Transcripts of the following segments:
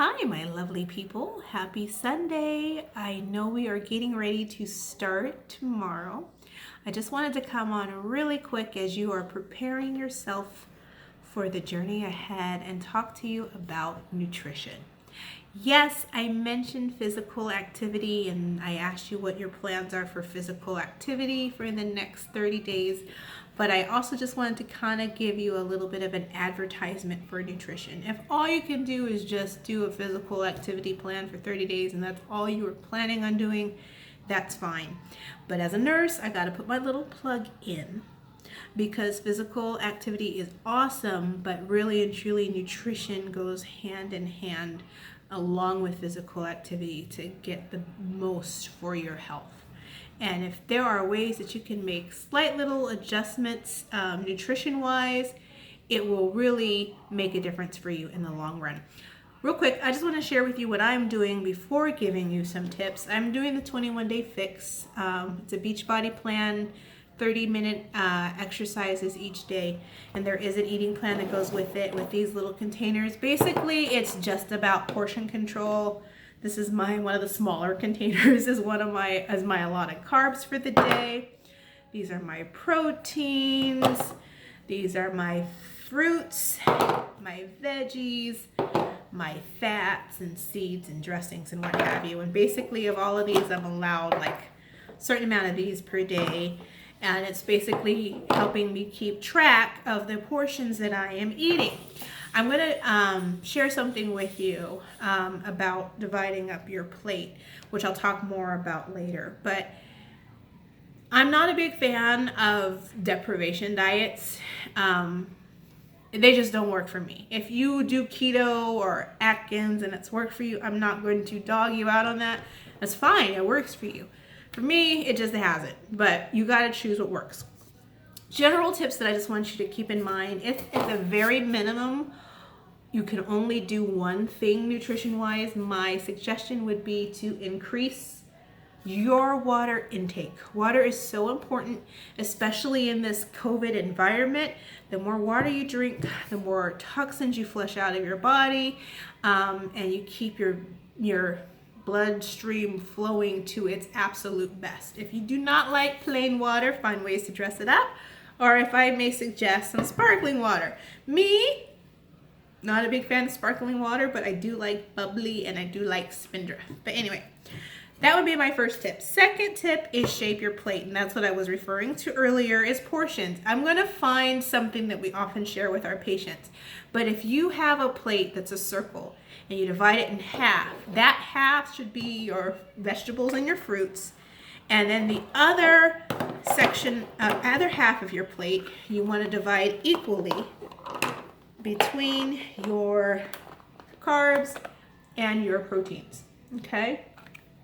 Hi, my lovely people. Happy Sunday. I know we are getting ready to start tomorrow. I just wanted to come on really quick as you are preparing yourself for the journey ahead and talk to you about nutrition. Yes, I mentioned physical activity and I asked you what your plans are for physical activity for the next 30 days. But I also just wanted to kind of give you a little bit of an advertisement for nutrition. If all you can do is just do a physical activity plan for 30 days and that's all you were planning on doing, that's fine. But as a nurse, I got to put my little plug in because physical activity is awesome, but really and truly nutrition goes hand in hand along with physical activity to get the most for your health. And if there are ways that you can make slight little adjustments nutrition wise, it will really make a difference for you in the long run. Real quick, I just want to share with you what I'm doing before giving you some tips. I'm doing the 21-day fix. It's a Beachbody plan, 30-minute exercises each day, and there is an eating plan that goes with it with these little containers. Basically, it's just about portion control. This is one of the smaller containers is my allotted carbs for the day. These are my proteins. These are my fruits, my veggies, my fats and seeds and dressings and what have you. And basically of all of these, I'm allowed like a certain amount of these per day. And it's basically helping me keep track of the portions that I am eating. I'm going to share something with you about dividing up your plate, which I'll talk more about later. But I'm not a big fan of deprivation diets. They just don't work for me. If you do keto or Atkins and it's worked for you, I'm not going to dog you out on that. That's fine. It works for you. For me, it just hasn't. But you got to choose what works. General tips that I just want you to keep in mind. If at the very minimum, you can only do one thing nutrition-wise, my suggestion would be to increase your water intake. Water is so important, especially in this COVID environment. The more water you drink, the more toxins you flush out of your body, and you keep your bloodstream flowing to its absolute best. If you do not like plain water, find ways to dress it up. Or if I may suggest some sparkling water. Me, not a big fan of sparkling water, but I do like bubbly and I do like Spindrift. But anyway, that would be my first tip. Second tip is shape your plate, and that's what I was referring to earlier is portions. I'm going to find something that we often share with our patients. But if you have a plate that's a circle and you divide it in half, that half should be your vegetables and your fruits. And then the other section, other half of your plate, you want to divide equally between your carbs and your proteins, okay?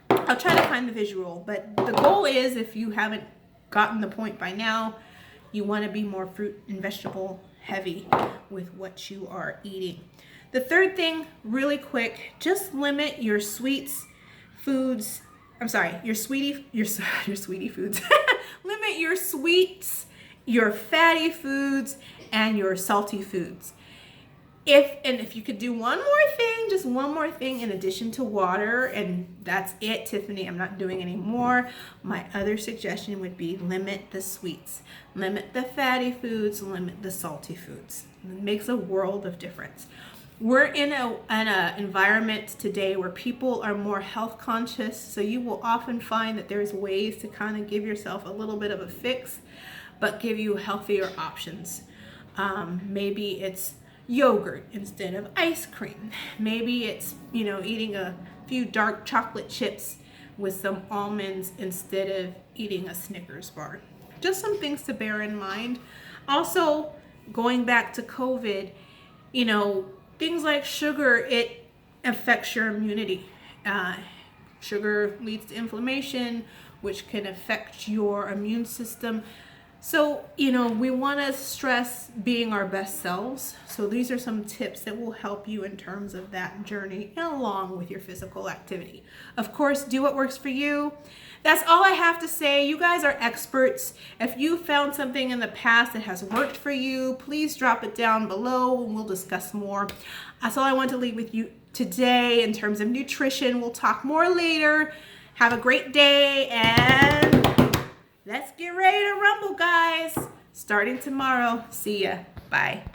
I'll try to find the visual, but the goal is, if you haven't gotten the point by now, you want to be more fruit and vegetable heavy with what you are eating. The third thing, really quick, just limit your sweets foods. I'm sorry, your sweetie foods. Limit your sweets, your fatty foods, and your salty foods. If you could do one more thing, just one more thing in addition to water, and that's it, Tiffany, I'm not doing any more. My other suggestion would be limit the sweets, limit the fatty foods, limit the salty foods. It makes a world of difference. We're in an environment today where people are more health conscious, so you will often find that there's ways to kind of give yourself a little bit of a fix, but give you healthier options. Maybe it's yogurt instead of ice cream. Maybe it's, eating a few dark chocolate chips with some almonds instead of eating a Snickers bar. Just some things to bear in mind. Also, going back to COVID, things like sugar, it affects your immunity. Sugar leads to inflammation, which can affect your immune system. So, we want to stress being our best selves. So these are some tips that will help you in terms of that journey along with your physical activity. Of course, do what works for you. That's all I have to say. You guys are experts. If you found something in the past that has worked for you, please drop it down below and we'll discuss more. That's all I want to leave with you today in terms of nutrition. We'll talk more later. Have a great day, and let's get ready to rumble, guys. Starting tomorrow. See ya. Bye.